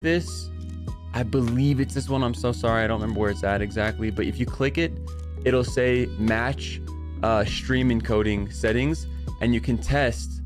this. I believe it's this one. I'm so sorry. I don't remember where it's at exactly, but if you click it, it'll say match stream encoding settings, and you can test.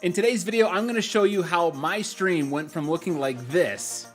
In today's video, I'm going to show you how my stream went from looking like this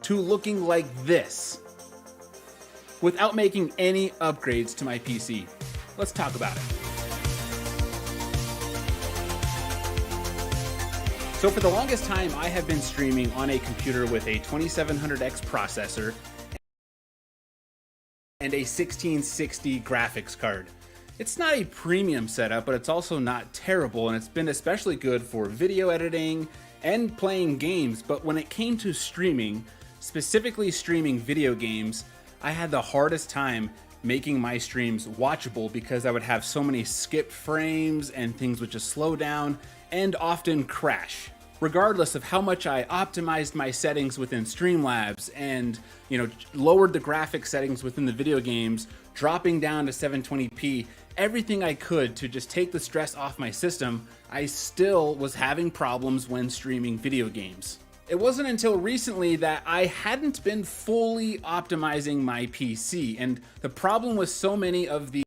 to looking like this without making any upgrades to my PC. Let's talk about it. So for the longest time, I have been streaming on a computer with a 2700X processor and a 1660 graphics card. It's not a premium setup, but it's also not terrible, and it's been especially good for video editing and playing games. But when it came to streaming, specifically streaming video games, I had the hardest time making my streams watchable because I would have so many skipped frames and things would just slow down and often crash. Regardless of how much I optimized my settings within Streamlabs and, lowered the graphic settings within the video games, dropping down to 720p, everything I could to just take the stress off my system, I still was having problems when streaming video games. It wasn't until recently that I hadn't been fully optimizing my PC, and the problem with so many of these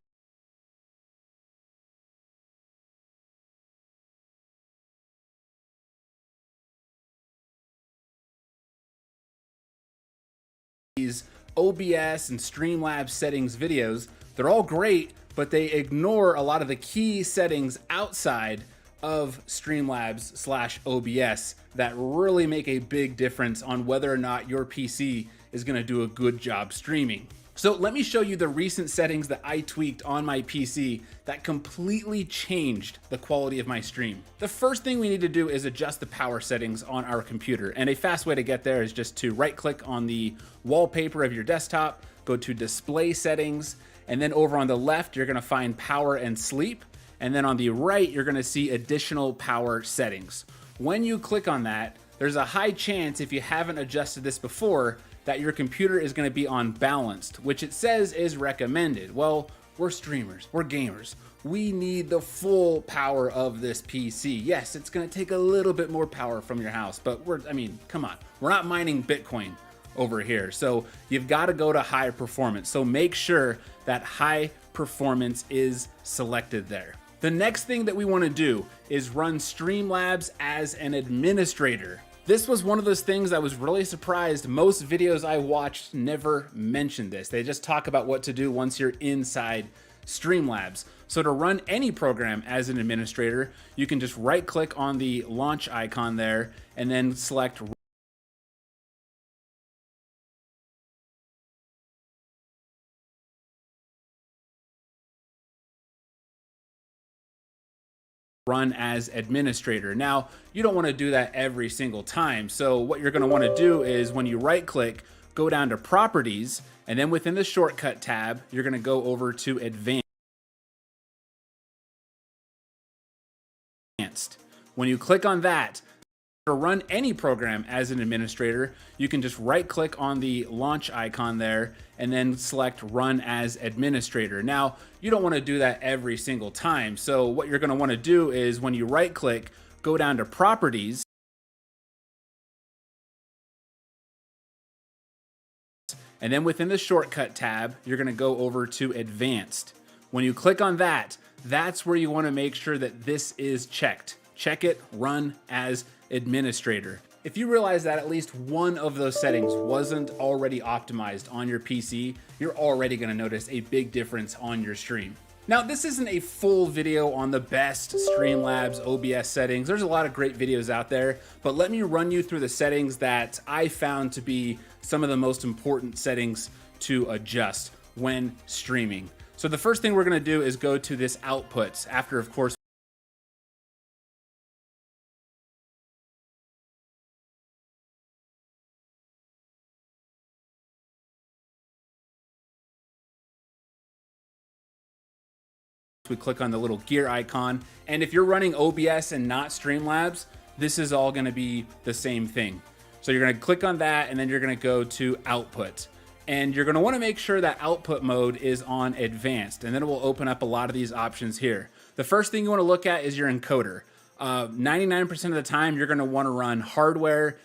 OBS and Streamlabs settings videos, they're all great, but they ignore a lot of the key settings outside of Streamlabs/OBS that really make a big difference on whether or not your PC is going to do a good job streaming. So let me show you the recent settings that I tweaked on my PC that completely changed the quality of my stream. The first thing we need to do is adjust the power settings on our computer. And a fast way to get there is just to right click on the wallpaper of your desktop, go to display settings, and then over on the left, you're gonna find power and sleep. And then on the right, you're gonna see additional power settings. When you click on that, there's a high chance, if you haven't adjusted this before, that your computer is going to be on balanced, which it says is recommended. Well, we're streamers, we're gamers. We need the full power of this PC. Yes, it's going to take a little bit more power from your house, but come on. We're not mining Bitcoin over here. So you've got to go to high performance. So make sure that high performance is selected there. The next thing that we want to do is run Streamlabs as an administrator. This was one of those things I was really surprised most videos I watched never mentioned this. They just talk about what to do once you're inside Streamlabs. So to run any program as an administrator, you can just right click on the launch icon there and then select run as administrator. Now, you don't want to do that every single time. So what you're going to want to do is when you right click, go down to properties, and then within the shortcut tab, you're going to go over to advanced. When you click on that, to run any program as an administrator, you can just right click on the launch icon there and then select run as administrator. Now, you don't want to do that every single time. So what you're going to want to do is when you right click, go down to properties, and then within the shortcut tab, you're going to go over to advanced. When you click on that, that's where you want to make sure that this is checked. Check it, run as administrator. If you realize that at least one of those settings wasn't already optimized on your PC, you're already going to notice a big difference on your stream. Now, this isn't a full video on the best Streamlabs OBS settings. There's a lot of great videos out there, but let me run you through the settings that I found to be some of the most important settings to adjust when streaming. So the first thing we're going to do is go to this outputs after, of course, we click on the little gear icon. And if you're running OBS and not Streamlabs, this is all going to be the same thing. So you're going to click on that and then you're going to go to output. And you're going to want to make sure that output mode is on advanced, and then it will open up a lot of these options here. The first thing you want to look at is your encoder. 99% of the time, you're going to want to run hardware